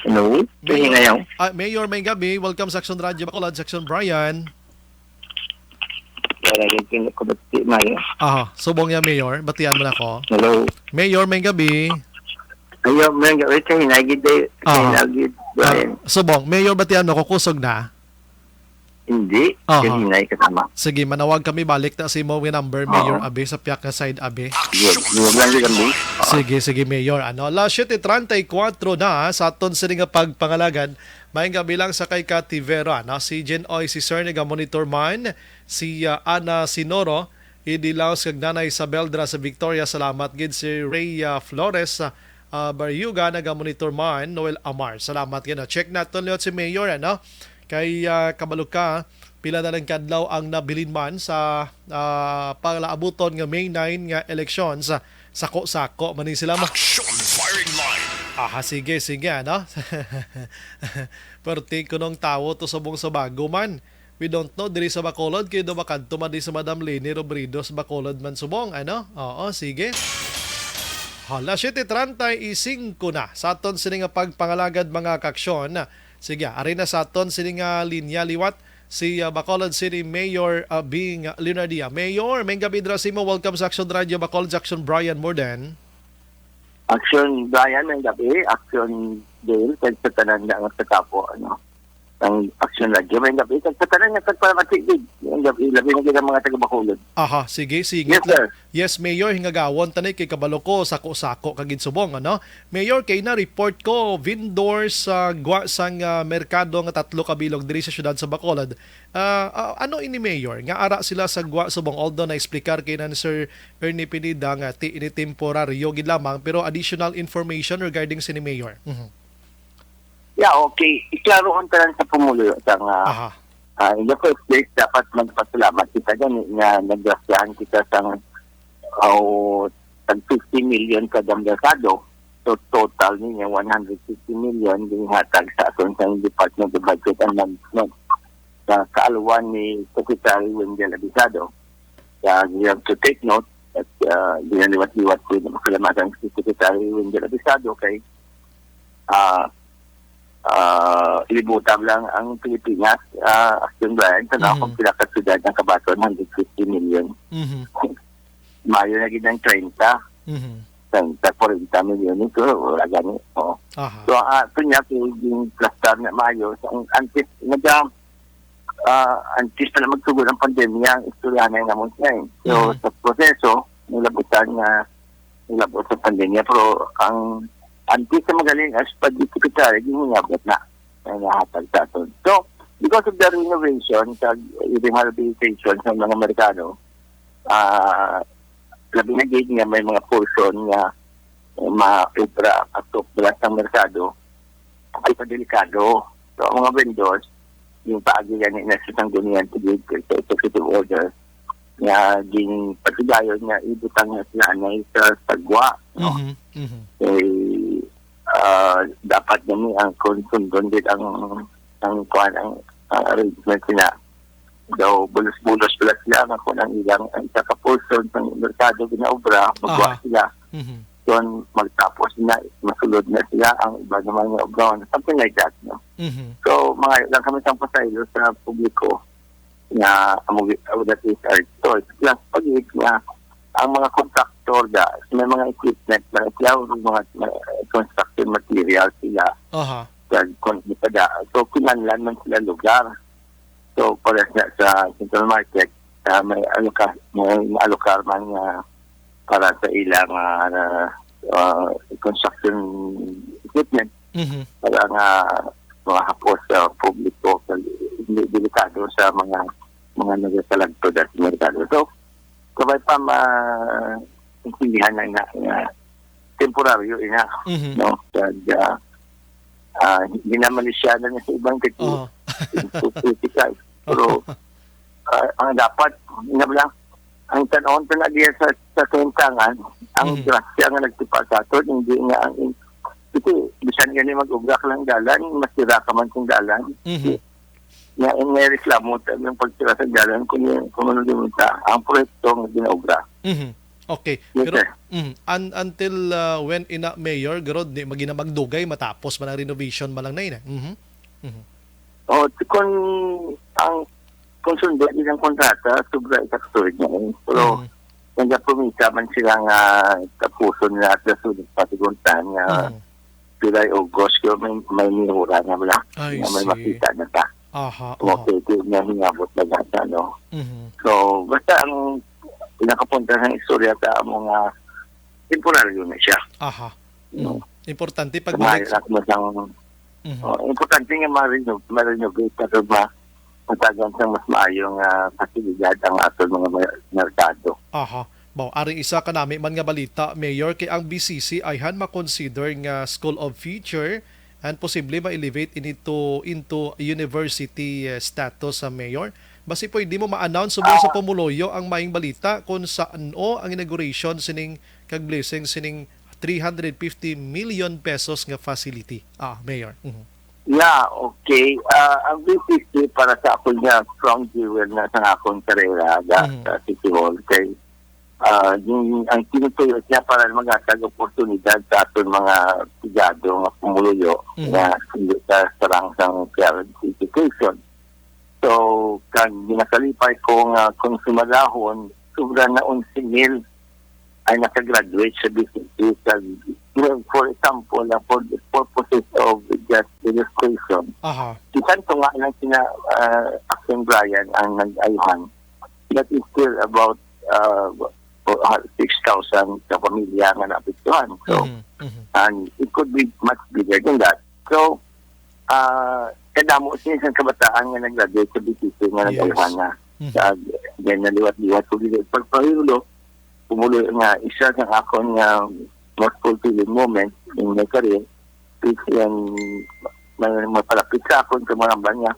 Hello? Kaya ngayon? Mayor, may gabi. Welcome sa Action Radio Bacolod, Section Brian. Wala rin kinukubati, Mayo. Subong ya, Mayor. Batian mo na ako. Hello? Mayor, may gabi. Ayaw, may gawin sa hinagid eh. Hinagid, Brian. Subong, Mayor, batian mo ako. Kusog na. Hindi. Hinay kasama. Sige, manawag kami balik na si mo number, Mayor Abe, sa piyak na side Abe. Yun lang din kami. Sige, Mayor. Alas 7:34 na sa aton sila nga pagpangalagan. May gabi lang sa kay Cativera. Si Jen Oy, si Sir nga monitor man, si Ana Sinoro, idilaw sa Nanay Isabeldra sa Victoria. Salamat gid si Ray Flores Baryuga naga monitor man, Noel Amar. Salamat gid. Check natin liot si Mayor kay kabalo ka pila na lang kadlaw ang nabilin man sa palaabuton nga May 9 nga elections sako-sako man sila Action firing line. sige perti ko nung tawo to subong sa bago man. We don't know diri sa Bacolod kay do makadto man di sa Madam Leni Robrido sa Bacolod man subong sige. Hala 7:35 na sa aton sini nga pagpangalagad mga kaksyon. Sige, ari na sa aton sini nga linya liwat si Bacolod City Mayor Bing Leonardia. Mayor, may gabi dra mo. Welcome sa Action Radio Bacolod, Action Brian Morden. Action, Brian, may gabi. Action, Dale. Kagpatanan na ang katapo, ang Action Radio. May gabi. Kagpatanan na kagpamatigig. May gabi. Labi na kita mga taga-Bacolod. Sige. Yes, sir. Yes, Mayor, hingagawon tanay kay kabalo ko sako-sako kagid subong Mayor, kay na report ko vendors sa sang merkado nga 3 kabilog diri sa syudad sa Bacolod. Ano ini Mayor nga ara sila sa gwa subong, although na explicar kay na ni Sir Ernie Pineda nga ini temporaryo gid lamang pero additional information regarding sini Mayor. Yeah, okay. Iklaroon ka lang sa pumulo sa in the first place, dapat magpasalamat kita gani nga nagrasyahan kita sa tag 50 million kada merkado. So total niya 150 million din hatag sa aton sa Department of Budget and Management sa kaalwan ni Secretary Wendell Abisado. You have to take note at dinaliwat-liwat ko na masalamatan si Secretary Wendell Abisado kay ilibutab lang ang Pilipinas Action Brian sa nakong pinakasyudad ng Kabaton 150 million. Mayo na ginang 30. 40 million ito. Wala gani. So, ito niya yung cluster na Mayo. So, antes na magsugod ang pandemya, ang istorya na yung namon niya. So, sa proseso, nilabot sa pandemya. Pero, ang antes na magaling as pag-secretary, ginabot na nahatag sa aton. So, because of the renovation, rehabilitation sa mga Amerikano, labi na gate nga may mga portion nga ma-ubra at upras ng merkado ay padelikado. So, ang mga vendors, yung paagi yan na sa sanggunian to give sa executive order nga ging patigayon nga ibutang nga sila sa sagwa. Dapat namin ang konsundon din ang arrangement sila. Daw bulos-bulos pala sila nga kung ang ilang ang isa-ka-portion ng merkado ginaobra, magwa sila. Doon magtapos na, masulod na sila ang iba naman nga obra. Something like that. So, mga lang kami sang pasaylo sa publiko na that is our choice. Plus, pag-iig nga ang mga contractor may mga equipment na sila, mga construction material sila. So, kinanlan man sila lugar. So, pares na sa Central Market, may alokar man para sa ilang construction equipment. Para nga mga hapos sa publiko, delikado sa mga nagasalagto sa merkado. So, kabay pa ma-intindihan na temporaryo no? Hindi naman siya na sa ibang kritikal. Pero ang dapat, ang tanong na diya sa kentangan, ang grasya nga nagtipa sa ato, hindi nga ang ito, bisan nga ni mag-ugrak lang dalan, masira ka man kung dalan. Nga may reklamo yung pagtira sa dalan kung ano limunta ang proyekto ng ginaugra. Okay. Yes, Pero sir. until when ina mayor garod di magina magdugay matapos man ang renovation malang na ina. O, kung ang kung sundin nilang kontrata, sobra ikakasulit niya. Pero, nagapumisa man sila nga tapuson nila at nasunod patiguntan nga July, August, kaya may nihura nga wala. I May see. makita na ta. Aha. Okay, niya hingabot na gata, no? So, basta ang pinakapunta ng istorya ta mga temporaryo na siya. Aha. No? Importante pag Mahirap mo siyang importante nga ma-renovate na ito ba matagan siyang mas maayong pasilidad ang ato mga merkado. Aha. Bao, aring isa ka nami man nga balita, Mayor, kay ang BCC ay han ma-consider nga School of Future and posible ma-elevate into university status sa Mayor. Basi pwede mo ma-announce sa pumuloyo ang maing balita kung saan ang inauguration sining kag blessing sining 350 million pesos nga facility. Mayor. Yeah, okay. Ang BCC para sa ako niya, strong jewel na sa akong karera sa City Hall. Kay ang tinutuyo niya para magatag oportunidad sa ating mga tigado nga pumuluyo na sa sarangsang education. So, kag ginakalipay ko nga kung sumalahon, sobra na 11,000 ay nakagraduate sa BCC. For example, for the purposes of just illustration, isan to nga lang sina Action Brian ang nag-ayuhan. That is still about 6,000 sa pamilya nga napituhan. So, and it could be much bigger than that. So, kadamo siya isang kabataan nga nag-graduate sa BCC nga nag-ayuhan na. Then, naliwat-liwat ko dito. Pagpahiulo, pumulo nga isa sa akong most fulfilling moment in my career is yung mapalapit sa akong sa mga banya.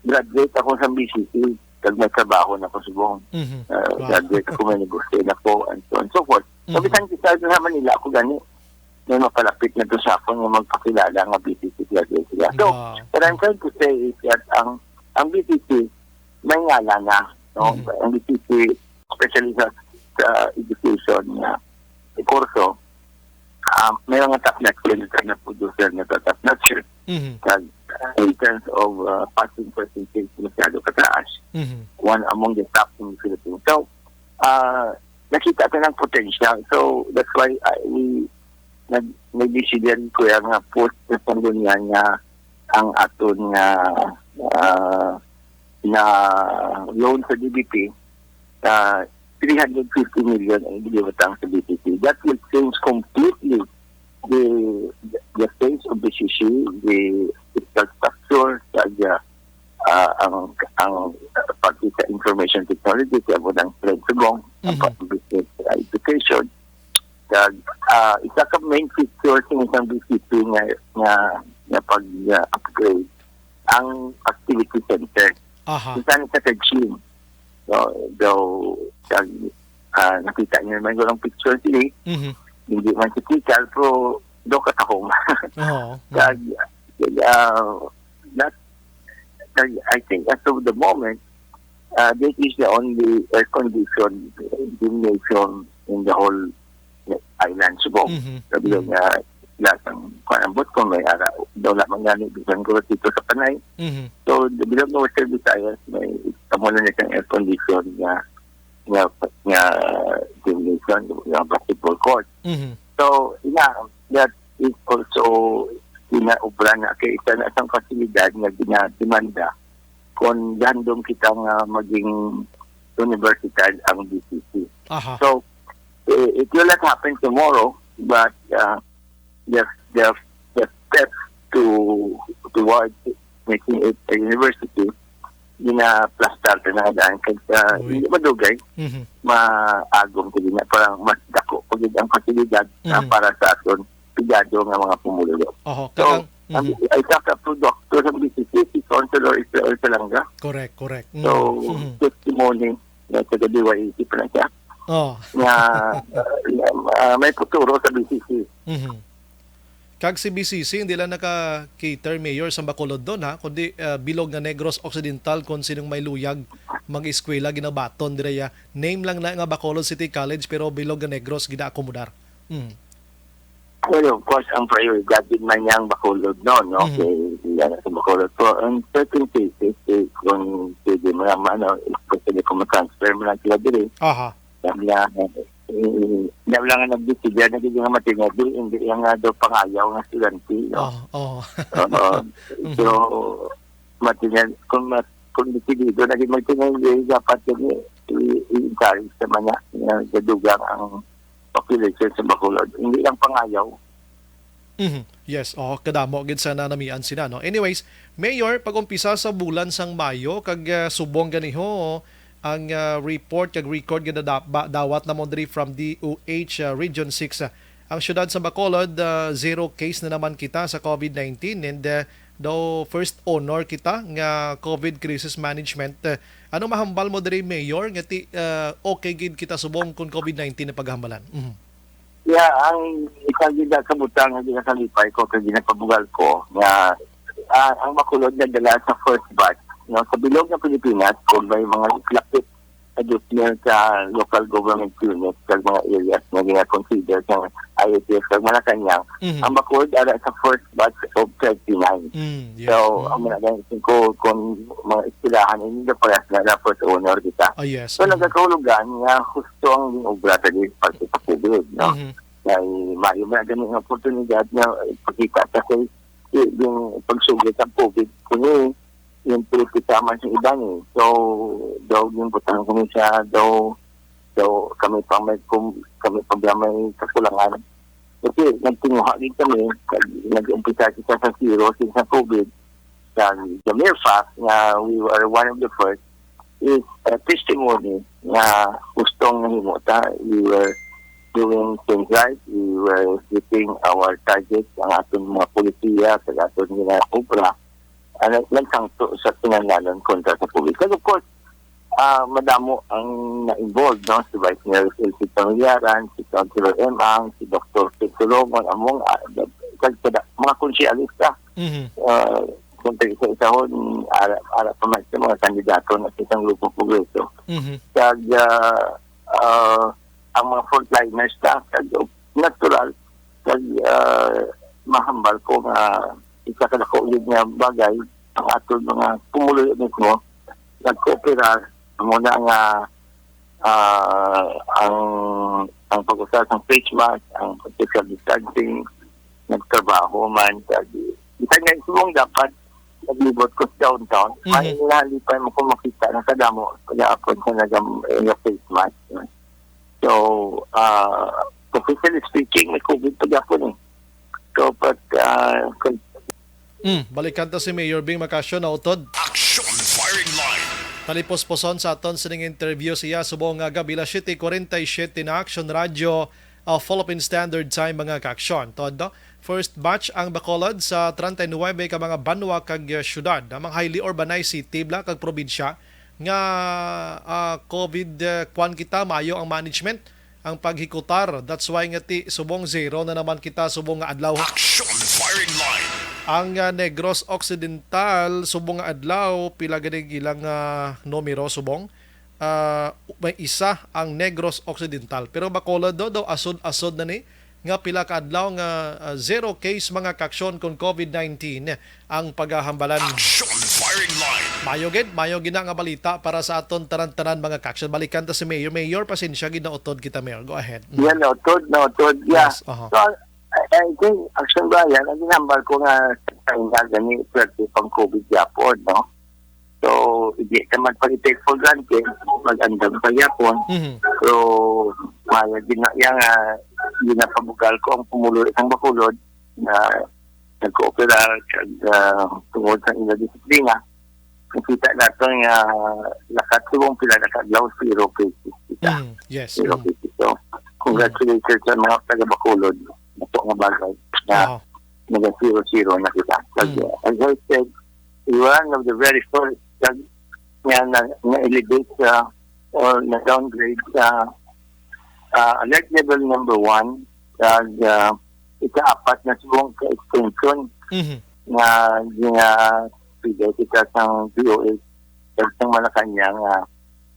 Graduate ako sa BCC kag may trabaho na ko subong. Graduate ako, may negosyo na ko, and so on and so forth. So, bisan kita sa Manila ako gani, may mapalapit na to sa akong magpakilala nga BCC graduate sila. So, what I'm trying to say is that ang BCC may ngala na. No? Ang BCC, especially sa education na kurso, may mga top-notch clinical na producer na top-notch. In terms of passing percentage, masyado kataas. One among the top in the Philippines. So, nakita ko ng potential. So, that's why nag-decision ko yung post na sanggunian nga ang aton na loan sa DBP 350 million ang ilibatang sa BCC. That will change completely the face of BCC, the fiscal structure, ang pati sa information technology, kaya mo ng trade subong, ang business education. Isa ka main feature sa isang BCC na pag-upgrade ang activity center. Isa ni sa Kajin. Though nakita niyo naman ko ng picture today, hindi man typical, pero do katahong. I think as of the moment, this is the only air-conditioned gymnasium in the whole island. Subong. Sabi nga, lasang panambot ko may araw. Daw lamang gani, bisan ko dito sa Panay. So, the Bilog ng Western Visayas, may kamulan na siyang air-condition nga gymnasium, nga basketball court. So, that is also inaubra na kay isa na isang fasilidad nga ginademanda kung gandong kita nga maging universidad ang BCC. So, it will not happen tomorrow, but the steps towards making it a university gina-plastar na daan kaya hindi madugay maagong ko din parang mas dako pag ang fasilidad para sa aton pigado nga mga pumululo. So, I talked up to doctor sa BCC, si Councilor Israel Salanga. Correct. So, testimony na sa DYAC pa na siya. May futuro sa BCC. Kag si BCC, hindi lang naka-cater mayor sa Bacolod doon, kundi bilog na Negros Occidental kung sinong may luyag mag-eskwela ginabaton direya. Name lang na nga Bacolod City College pero bilog nga Negros gina-akomodar. Well, of course, ang prioridad din man niyang Bacolod noon, no? Kaya yan sa Bacolod. So, in certain cases, kung pwede mo naman, especially kung ma-transfer mo lang sila diri, sabi na nga nag-decision, nagiging matinodi, hindi yung daw pangayaw ng estudyante, no? So, matinod, kung decidido, naging matinodi, dapat yun i-encourage naman niya, gadugang ang population sa Bacolod. Hindi lang pangayaw. Yes, kadamo gid sa nanamian sila, no. Anyways, Mayor, pag-umpisa sa bulan sang Mayo kag subong ganiho ang report kag record gid dawat na mo diri from DOH Region 6. Ang syudad sa Bacolod, 0 case na naman kita sa COVID-19 and daw first honor kita nga COVID crisis management. Ano mahambal mo diri, Mayor, nga okay gid kita subong kung COVID-19 na paghambalan? Yeah, ang isang gida sa butang nga ginasalipay ko kag ginapabugal ko nga ang Bacolod na dala sa first batch, no, sa bilog ng Pilipinas kung may mga lapit adjustment sa local government units kag mga areas na gina-consider sa IATF kag Malacanang, ang Bacolod ara sa first batch of 39. So, ang mga ko kung mga istilahan, hindi na parehas na first honor kita. So, nagkakaulugan nga gusto ang obra sa pag sa COVID, no? May mga ganun oportunidad na ipakita kasi yung pagsugit ng COVID kung yung kita man sa iba ni. So, daw yung putang kami siya, daw kami pang may kakulangan. Kasi nagtinguha din kami, nag-umpisa kita sa zero since sa COVID. The mere fact na we were one of the first is a testimony na gustong nahimuta. We were doing things right. We were hitting our targets, ang atong mga polisiya, sa atong mga obra. Nagsangto sa tinangalan kontra sa COVID. Because of course, madamo ang na-involved, no? Si Vice Mayor Elsie Pangyaran, si Councilor Emang, si Dr. Petulongon, among mga konsyalista. Kung isa-isahon, ara pa man sa mga kandidato na isang grupong progreso. Kag ang mga frontliners na, kag natural, kag mahambal ko nga isa ka nakaulit nga bagay ang ato mga pumuloy mismo nag-cooperar muna nga ang pag-usap ng face mask, ang physical distancing, nagtrabaho man isa nga isumong dapat naglibot ko sa downtown may nalipay mo kung makita na kadamo pag-aapon sa face mask. So officially speaking may COVID pag-aapon so but balikan ta si Mayor Bing Macasio na utod. Action firing line. Talipos-poson sa aton sining interview siya subong nga gabi 7:47 na Action Radio Philippine Standard Time mga kaaksyon. Todo, first batch ang Bacolod sa 39 ka mga banwa kag syudad, mga highly urbanized city bla kag probinsya nga COVID kwan kita mayo ang management ang paghikutar. That's why nga subong zero na naman kita subong nga adlaw. Action firing line. Ang Negros Occidental subong nga adlaw pila gani ilang numero subong may isa ang Negros Occidental pero Bacolod daw asod na ni nga pila ka adlaw nga zero case mga kaaksyon kon COVID-19 ang paghahambalan. Action firing line. Mayo gid nga balita para sa aton tanan-tanan mga kaaksyon. Balikan ta si Mayor pasensya gid na utod kita, Mayor. Go ahead. Yeah, utod. Yeah. Yes, So, I think Action Bayan, ang ginambal ko nga sa gani pang COVID yapon, no? So, hindi naman pag-take for granted, mag-andam pa yapon. So, maya ginapabugal ko ang pumuloy ng Bacolod na nag-cooperar tungod sa ina disiplina. Nakita natin nga nakatulong pila nakaglaw zero cases kita. Yes. Zero cases. So, congratulations sa mga taga-Bacolod. Ito nga bagay na nag-0-0 na kita. As I said, one of the very first na-elevate or na-downgrade sa alert level number 1 kag ika-apat na subong ka-extension na ginapigay kita sa DOH kag sa Malacanang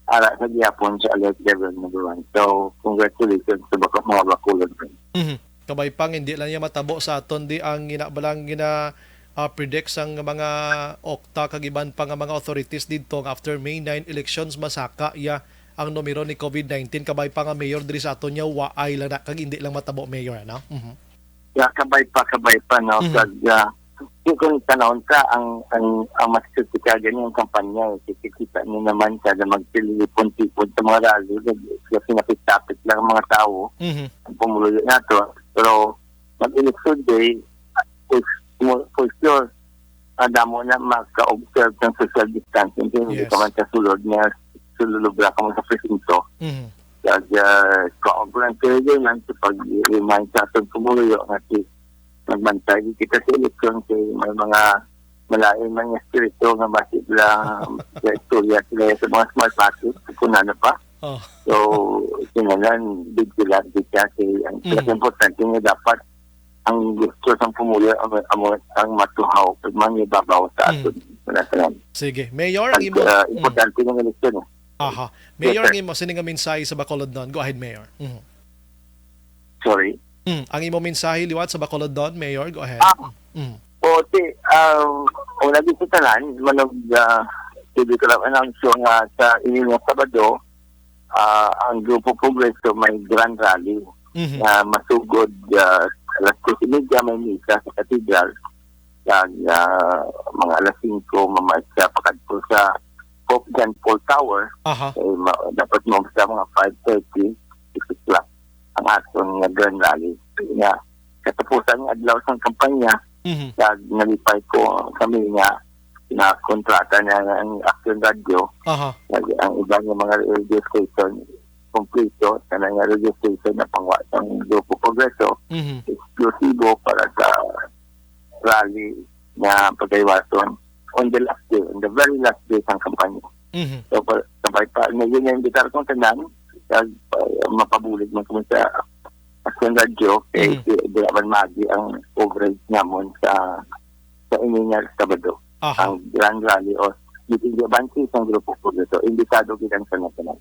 ara sa gihapon sa alert level number 1. So, congratulations sa mga Bacolod. Kabay pang hindi lang niya matabo sa aton di ang ginabalang predict sang mga okta kagiban pa nga mga authorities dito after May 9 elections masaka ya ang numero ni COVID-19 kabay pa nga mayor diri sa aton nya waay lang na kag hindi lang matabo mayor ano. Kabay pa no kag kung tanawon ka ang masisika ganyan kampanya kikita niyo naman kada magtilipon-tipon sa mga rally kasi napitapit lang ang mga tao ang pumuluyo nato pero mag-election day for sure damo na maka-observe ng social distancing hindi ka man kasulod niya sululubra ka mo sa presinto kaya ka-observe kayo man sa pag-remind sa atong pumuluyo nga nagbantay kita sa eleksyon kay may mga malaking mga espiritu nga masig lang sa istorya sila sa mga smart parties kung ano pa. So, sinalan, big sila kay ang importante nga dapat ang gusto sa pumulo ang matuhaw pag mga ibabaw sa atin. Sige. Mayor, ang imo... importante ng eleksyon. Mayor, ang imo sining mensahe sa Bacolod doon. Go ahead, Mayor. Sorry? Ang imo mensahe liwat sa Bacolod doon, Mayor, go ahead. Una din sa tanan, manog TV ko lang announce nga sa inyong Sabado, ang Grupo Progreso may grand rally na masugod alas 12:30 may misa sa Cathedral kag mga alas 5 mamaysa pakadto sa Pope John Paul Tower. Dapat mo sa mga 5:30 6 o'clock ang aton nga grand rally nga katapusan ng adlaw sa kampanya kag nalipay ko kami nga na kontrata na ang Action Radio ang ibang mga radio station kompleto sa nga radio station na pangwa ng Grupo Progreso eksklusibo para sa rally na pagkaiwason on the very last day ng kampanya. So sabay pa ngayon yung imbitar kong tanan kag mapabulig man kung sa Action Radio kay Diraman Magi ang coverage namon sa inyong Sabado. Ang Grand Rally o meeting the bansi sa Grupo Progreso. Imbitado gitan sa national.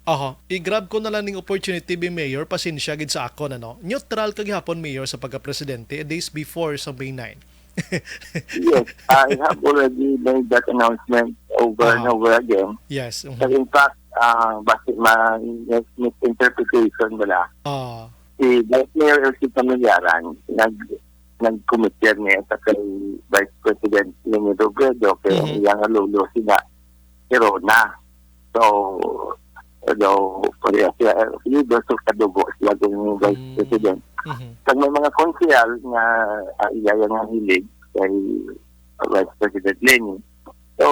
I-grab ko na lang ng opportunity be Mayor, pasensya gid sa ako na neutral kag hapon Mayor sa pagka-presidente days before sa May 9. Yes, I have already made that announcement over and over again. Yes. So in fact, bakit misinterpretation wala. Si Vice Mayor Elsie Camilyaran, nag-committer niya sa kay Vice President Leni Robredo kaya iyang lolo sila pero na. So, pareha siya, so kadugo sila yung Vice President. Pag may mga konsyal na iyaya ng hilig kay Vice President Leni, so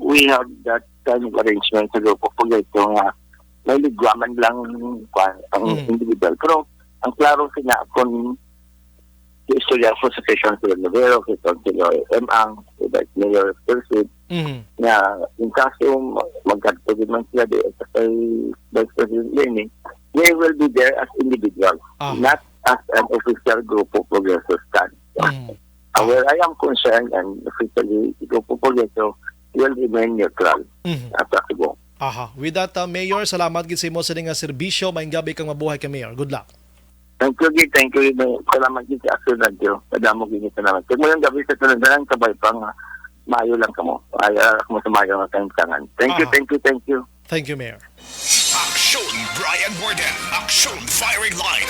we have that kind of arrangement sa Grupo Progreso nga may ligwaman lang ang individual. Pero ang klaro sila kung istorya po sa Session Sir Novero, kay Councilor Emang, kay Vice Mayor Persid, na in kaso magkatugid man sila sa kay Vice President Leni, they will be there as individuals, not as an official Grupo Progreso stand. Where I am concerned and officially Grupo Progreso will remain neutral at possible. With that, Mayor, salamat gid sa imo sa nga serbisyo. Maayong gabi kang mabuhay ka, Mayor. Good luck. Thank you. Salamat din sa Action Radio. Madamo ginit na naman. Kung mo yung gabi sa tunadanan, sabay pang maayo lang ka mo. Ayaw mo sa maayo ng tangan. Thank you. Thank you, Mayor. Action Brian Borden. Action Firing Line.